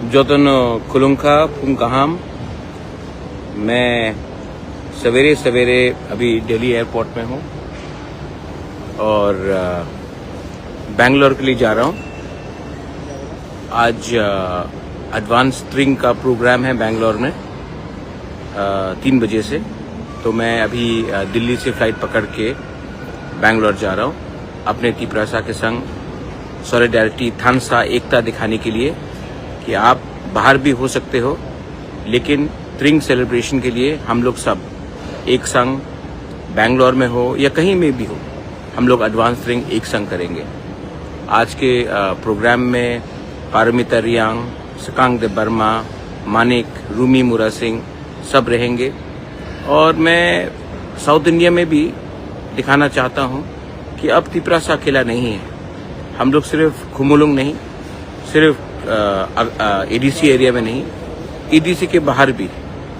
जोतन खुलुंखा फुंकाहाम। मैं सवेरे सवेरे अभी दिल्ली एयरपोर्ट में हूँ और बैंगलोर के लिए जा रहा हूँ। आज एडवांस ट्रिंग का प्रोग्राम है बैंगलोर में 3 बजे से। तो मैं अभी दिल्ली से फ्लाइट पकड़ के बैंगलोर जा रहा हूँ अपने तिपरासा के संग सॉलिडारिटी थानसा एकता दिखाने के लिए कि आप बाहर भी हो सकते हो, लेकिन ट्रिंग सेलिब्रेशन के लिए हम लोग सब एक संग बैंगलोर में हो या कहीं में भी हो, हम लोग एडवांस ट्रिंग एक संग करेंगे। आज के प्रोग्राम में पारमिता रियांग, सकांग दे बर्मा, मानिक, रूमी मुरा सिंह सब रहेंगे। और मैं साउथ इंडिया में भी दिखाना चाहता हूँ कि अब तिपरासा अकेला नहीं है। हम लोग सिर्फ खुमुलुंग नहीं, सिर्फ एडीसी एरिया में नहीं, एडीसी के बाहर भी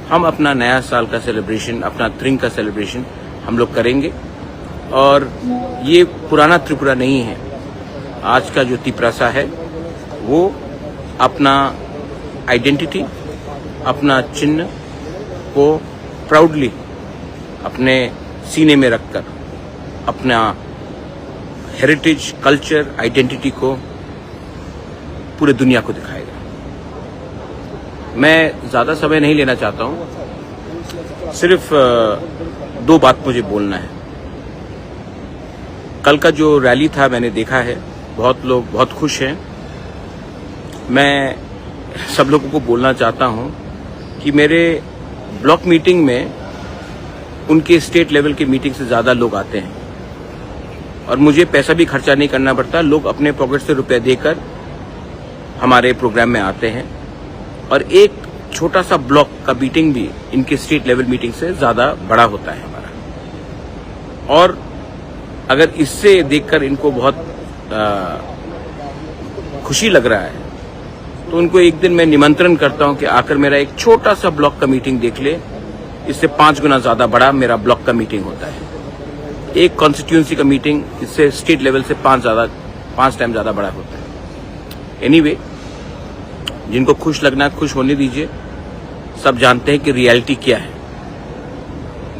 हम अपना नया साल का सेलिब्रेशन, अपना ट्रिंग का सेलिब्रेशन हम लोग करेंगे। और ये पुराना त्रिपुरा नहीं है। आज का जो तिपरासा है वो अपना आइडेंटिटी, अपना चिन्ह को प्राउडली अपने सीने में रखकर अपना हेरिटेज, कल्चर, आइडेंटिटी को पूरे दुनिया को दिखाएगा। मैं ज़्यादा समय नहीं लेना चाहता हूँ, सिर्फ 2 बात मुझे बोलना है। कल का जो रैली था मैंने देखा है, बहुत लोग बहुत खुश हैं। मैं सब लोगों को बोलना चाहता हूँ कि मेरे ब्लॉक मीटिंग में उनके स्टेट लेवल की मीटिंग से ज़्यादा लोग आते हैं और मुझे पैसा भी खर्चा नहीं करना पड़ता। लोग अपने पॉकेट से रुपए देकर हमारे प्रोग्राम में आते हैं और एक छोटा सा ब्लॉक का मीटिंग भी इनके स्टेट लेवल मीटिंग से ज़्यादा बड़ा होता है हमारा। और अगर इससे देखकर इनको बहुत खुशी लग रहा है तो उनको एक दिन मैं निमंत्रण करता हूं कि आकर मेरा एक छोटा सा ब्लॉक का मीटिंग देख ले। इससे 5 गुना ज़्यादा बड़ा मेरा ब्लॉक का मीटिंग होता है। एक कॉन्स्टिट्यूंसी का मीटिंग इससे स्टेट लेवल से 5 टाइम ज़्यादा बड़ा होता है। एनीवे, जिनको खुश लगना खुश होने दीजिए। सब जानते हैं कि रियलिटी क्या है।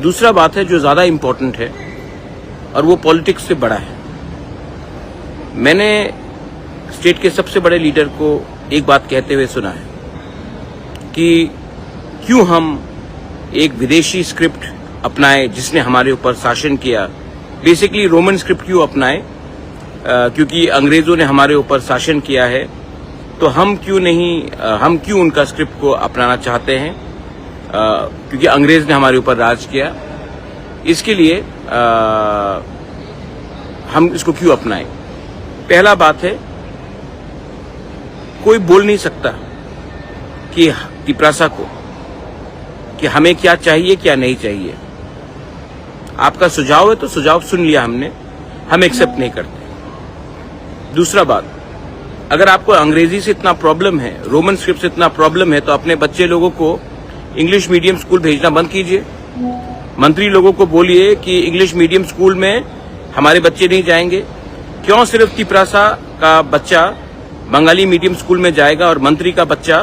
दूसरा बात है जो ज़्यादा इम्पोर्टेंट है और वो पॉलिटिक्स से बड़ा है। मैंने स्टेट के सबसे बड़े लीडर को एक बात कहते हुए सुना है कि क्यों हम एक विदेशी स्क्रिप्ट अपनाए जिसने हमारे ऊपर शासन किया। बेसिकली रोमन स्क्रिप्ट क्यों अपनाए, क्योंकि अंग्रेजों ने हमारे ऊपर शासन किया है, तो हम क्यों उनका स्क्रिप्ट को अपनाना चाहते हैं, क्योंकि अंग्रेज ने हमारे ऊपर राज किया। इसके लिए हम इसको क्यों अपनाएं। पहला बात है, कोई बोल नहीं सकता कि तिपरासा को कि हमें क्या चाहिए क्या नहीं चाहिए। आपका सुझाव है तो सुझाव सुन लिया हमने, हम एक्सेप्ट नहीं करते। दूसरा बात, अगर आपको अंग्रेजी से इतना प्रॉब्लम है, रोमन स्क्रिप्ट से इतना प्रॉब्लम है, तो अपने बच्चे लोगों को इंग्लिश मीडियम स्कूल भेजना बंद कीजिए। मंत्री लोगों को बोलिए कि इंग्लिश मीडियम स्कूल में हमारे बच्चे नहीं जाएंगे। क्यों सिर्फ तिपरासा का बच्चा बंगाली मीडियम स्कूल में जाएगा और मंत्री का बच्चा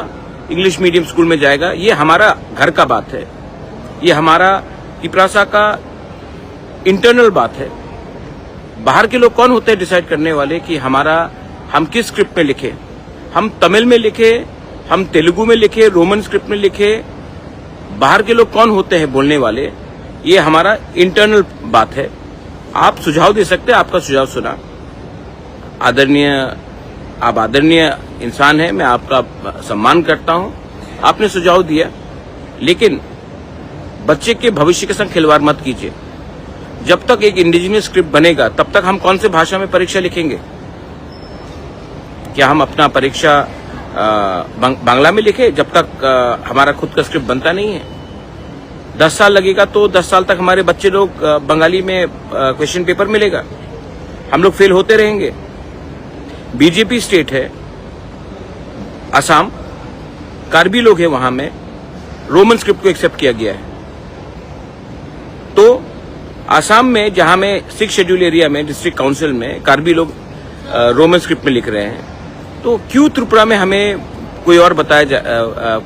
इंग्लिश मीडियम स्कूल में जाएगा? ये हमारा घर का बात है, ये हमारा तिपरासा का इंटरनल बात है। बाहर के लोग कौन होते हैं डिसाइड करने वाले कि हम किस स्क्रिप्ट में लिखे? हम तमिल में लिखे, हम तेलुगु में लिखे, रोमन स्क्रिप्ट में लिखे? बाहर के लोग कौन होते हैं बोलने वाले? ये हमारा इंटरनल बात है। आप सुझाव दे सकते हैं, आपका सुझाव सुना। आप आदरणीय इंसान हैं, मैं आपका सम्मान करता हूं। आपने सुझाव दिया, लेकिन बच्चे के भविष्य के संग खिलवाड़ मत कीजिए। जब तक एक इंडिजिनियस स्क्रिप्ट बनेगा तब तक हम कौन से भाषा में परीक्षा लिखेंगे? क्या हम अपना परीक्षा बांग्ला में लिखे जब तक हमारा खुद का स्क्रिप्ट बनता नहीं है? 10 साल लगेगा तो 10 साल तक हमारे बच्चे लोग बंगाली में क्वेश्चन पेपर मिलेगा, हम लोग फेल होते रहेंगे। बीजेपी स्टेट है असम, कार्बी लोग हैं वहां में, रोमन स्क्रिप्ट को एक्सेप्ट किया गया है। तो असम में, जहां में 6 शेड्यूल एरिया में डिस्ट्रिक्ट काउंसिल में कार्बी लोग रोमन स्क्रिप्ट में लिख रहे हैं, तो क्यों त्रिपुरा में हमें कोई और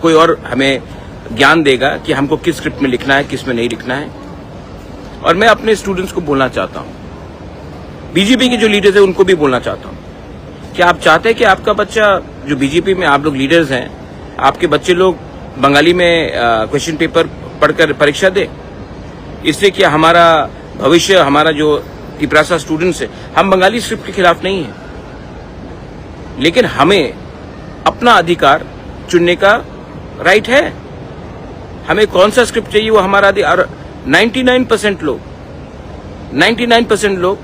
कोई और हमें ज्ञान देगा कि हमको किस स्क्रिप्ट में लिखना है, किस में नहीं लिखना है। और मैं अपने स्टूडेंट्स को बोलना चाहता हूं, बीजेपी के जो लीडर्स हैं उनको भी बोलना चाहता हूं कि आप चाहते हैं कि आपका बच्चा, जो बीजेपी में आप लोग लीडर्स हैं, आपके बच्चे लोग बंगाली में क्वेश्चन पेपर पढ़कर परीक्षा दे, इससे क्या हमारा भविष्य, हमारा जो तिपरासा स्टूडेंट्स है, हम बंगाली स्क्रिप्ट के खिलाफ नहीं है, लेकिन हमें अपना अधिकार चुनने का राइट है। हमें कौन सा स्क्रिप्ट चाहिए वो हमारा अधिकार। 99% लोग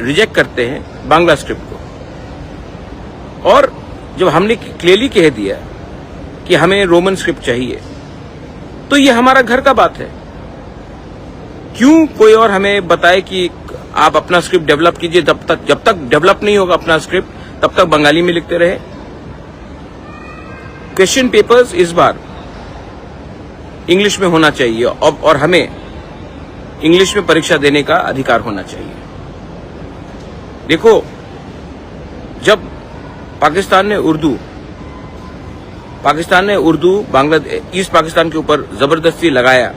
रिजेक्ट करते हैं बांग्ला स्क्रिप्ट को, और जब हमने क्लियरली कह दिया कि हमें रोमन स्क्रिप्ट चाहिए, तो ये हमारा घर का बात है। क्यों कोई और हमें बताए कि आप अपना स्क्रिप्ट डेवलप कीजिए, जब तक डेवलप नहीं होगा अपना स्क्रिप्ट तब तक बंगाली में लिखते रहे। क्वेश्चन पेपर्स इस बार इंग्लिश में होना चाहिए, और हमें इंग्लिश में परीक्षा देने का अधिकार होना चाहिए। देखो, जब पाकिस्तान ने उर्दू बांग्लादेश, ईस्ट पाकिस्तान के ऊपर जबरदस्ती लगाया,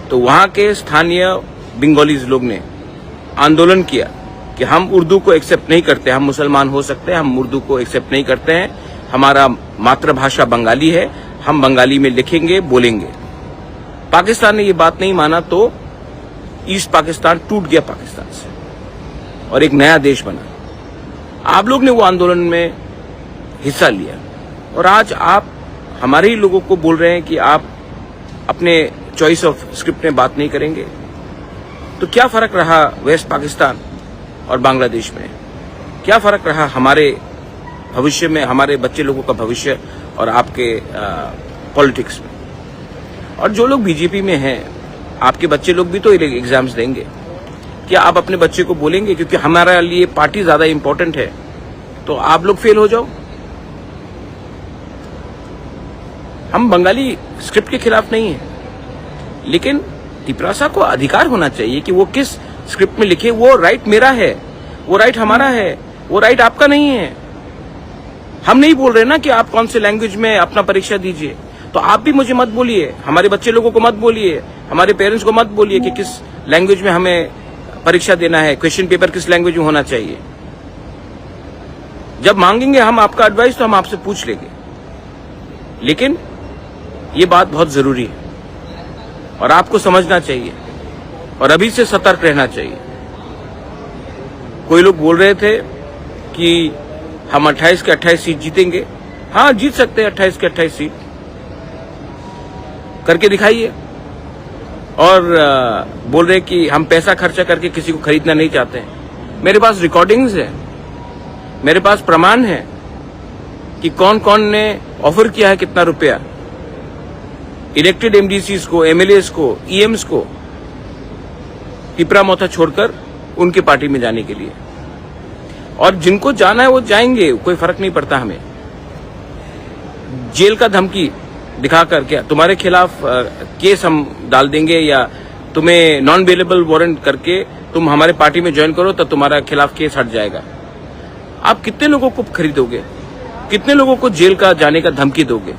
तो वहां के स्थानीय बंगालीज लोग ने आंदोलन किया कि हम उर्दू को एक्सेप्ट नहीं करते, हम मुसलमान हो सकते हैं, हम उर्दू को एक्सेप्ट नहीं करते हैं, हमारा मातृभाषा बंगाली है, हम बंगाली में लिखेंगे, बोलेंगे। पाकिस्तान ने ये बात नहीं माना, तो ईस्ट पाकिस्तान टूट गया पाकिस्तान से और एक नया देश बना। आप लोग ने वो आंदोलन में हिस्सा लिया, और आज आप हमारे ही लोगों को बोल रहे हैं कि आप अपने चॉइस ऑफ स्क्रिप्ट में बात नहीं करेंगे। तो क्या फर्क रहा वेस्ट पाकिस्तान और बांग्लादेश में? क्या फर्क रहा हमारे भविष्य में, हमारे बच्चे लोगों का भविष्य और आपके पॉलिटिक्स में? और जो लोग बीजेपी में हैं, आपके बच्चे लोग भी तो एग्जाम्स देंगे। क्या आप अपने बच्चे को बोलेंगे क्योंकि हमारे लिए पार्टी ज्यादा इंपॉर्टेंट है तो आप लोग फेल हो जाओ? हम बंगाली स्क्रिप्ट के खिलाफ नहीं है, लेकिन तिपरासा को अधिकार होना चाहिए कि वो किस स्क्रिप्ट में लिखे। वो राइट मेरा है, वो राइट हमारा है, वो राइट आपका नहीं है। हम नहीं बोल रहे ना कि आप कौन से लैंग्वेज में अपना परीक्षा दीजिए, तो आप भी मुझे मत बोलिए, हमारे बच्चे लोगों को मत बोलिए, हमारे पेरेंट्स को मत बोलिए कि किस लैंग्वेज में हमें परीक्षा देना है, क्वेश्चन पेपर किस लैंग्वेज में होना चाहिए। जब मांगेंगे हम आपका एडवाइस तो हम आपसे पूछ लेंगे, लेकिन ये बात बहुत जरूरी है और आपको समझना चाहिए और अभी से सतर्क रहना चाहिए। कोई लोग बोल रहे थे कि हम 28 के 28 सीट जीतेंगे। हाँ, जीत सकते हैं 28 के 28 सीट, करके दिखाइए। और बोल रहे कि हम पैसा खर्चा करके किसी को खरीदना नहीं चाहते हैं। मेरे पास रिकॉर्डिंग्स है, मेरे पास प्रमाण है कि कौन कौन ने ऑफर किया है कितना रुपया इलेक्टेड एमडीसीज को, एमएलएस को, ईएम्स को तिपरा मोथा छोड़कर उनकी पार्टी में जाने के लिए। और जिनको जाना है वो जाएंगे, कोई फर्क नहीं पड़ता हमें। जेल का धमकी दिखाकर क्या तुम्हारे खिलाफ केस हम डाल देंगे, या तुम्हें नॉन बेलेबल वारंट करके तुम हमारे पार्टी में ज्वाइन करो तो तुम्हारा खिलाफ केस हट जाएगा। आप कितने लोगों को खरीदोगे? कितने लोगों को जेल का जाने का धमकी दोगे?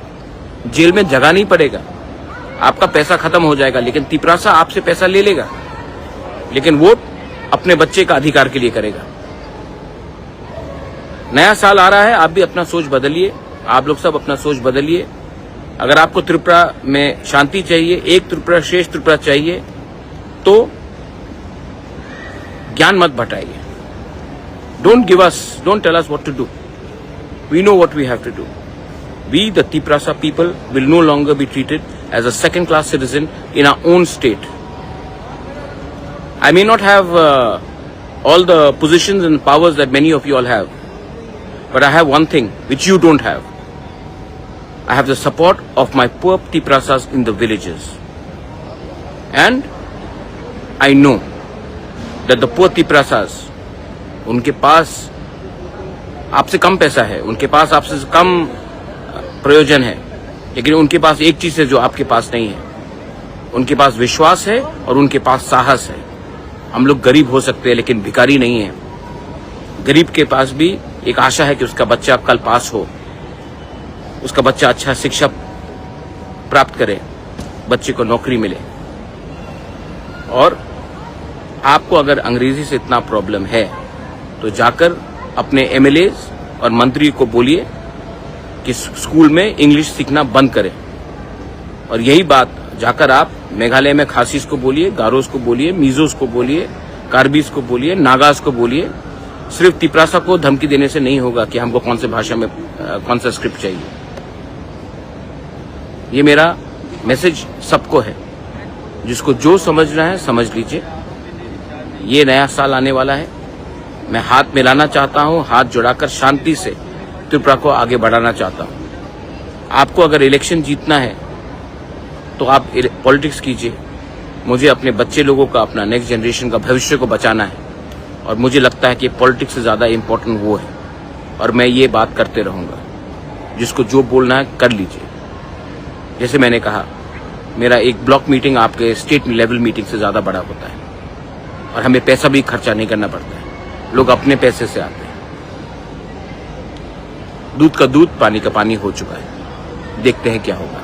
जेल में जगह नहीं पड़ेगा, आपका पैसा खत्म हो जाएगा, लेकिन तिपरासा आपसे पैसा ले लेगा, लेकिन वोट अपने बच्चे का अधिकार के लिए करेगा। नया साल आ रहा है, आप भी अपना सोच बदलिए, आप लोग सब अपना सोच बदलिए। अगर आपको त्रिपुरा में शांति चाहिए, एक त्रिपुरा श्रेष्ठ त्रिपुरा चाहिए, तो ज्ञान मत बटाइए। Don't tell us what to do, we know what we have to do. We, the Tiprasa people, will no longer be treated as a second-class citizen in our own state. I may not have all the positions and powers that many of you all have, but I have one thing which you don't have. I have the support of my poor Tiprasas in the villages. And I know that the poor Tiprasas, उनके पास आपसे कम पैसा है, उनके पास आपसे कम प्रयोजन है, लेकिन उनके पास एक चीज है जो आपके पास नहीं है। उनके पास विश्वास है और उनके पास साहस है। हम लोग गरीब हो सकते हैं लेकिन भिखारी नहीं है। गरीब के पास भी एक आशा है कि उसका बच्चा कल पास हो, उसका बच्चा अच्छा शिक्षा प्राप्त करे, बच्चे को नौकरी मिले। और आपको अगर अंग्रेजी से इतना प्रॉब्लम है तो जाकर अपने एमएलएज और मंत्री को बोलिए कि स्कूल में इंग्लिश सीखना बंद करें। और यही बात जाकर आप मेघालय में खासीस को बोलिए, गारोस को बोलिए, मिजोस को बोलिए, कार्बीस को बोलिए, नागास को बोलिए। सिर्फ तिपरासा को धमकी देने से नहीं होगा कि हमको कौन से भाषा में कौन सा स्क्रिप्ट चाहिए। ये मेरा मैसेज सबको है, जिसको जो समझना है समझ लीजिए। ये नया साल आने वाला है, मैं हाथ मिलाना चाहता हूं, हाथ जुड़ाकर शांति से त्रिपुरा को आगे बढ़ाना चाहता हूं। आपको अगर इलेक्शन जीतना है तो आप पॉलिटिक्स कीजिए। मुझे अपने बच्चे लोगों का, अपना नेक्स्ट जनरेशन का भविष्य को बचाना है, और मुझे लगता है कि पॉलिटिक्स से ज्यादा इम्पोर्टेंट वो है। और मैं ये बात करते रहूंगा, जिसको जो बोलना है कर लीजिए। जैसे मैंने कहा, मेरा एक ब्लॉक मीटिंग आपके स्टेट लेवल मीटिंग से ज्यादा बड़ा होता है, और हमें पैसा भी खर्चा नहीं करना पड़ता है। लोग अपने पैसे से आते हैं। दूध का दूध, पानी का पानी हो चुका है। देखते हैं क्या होगा।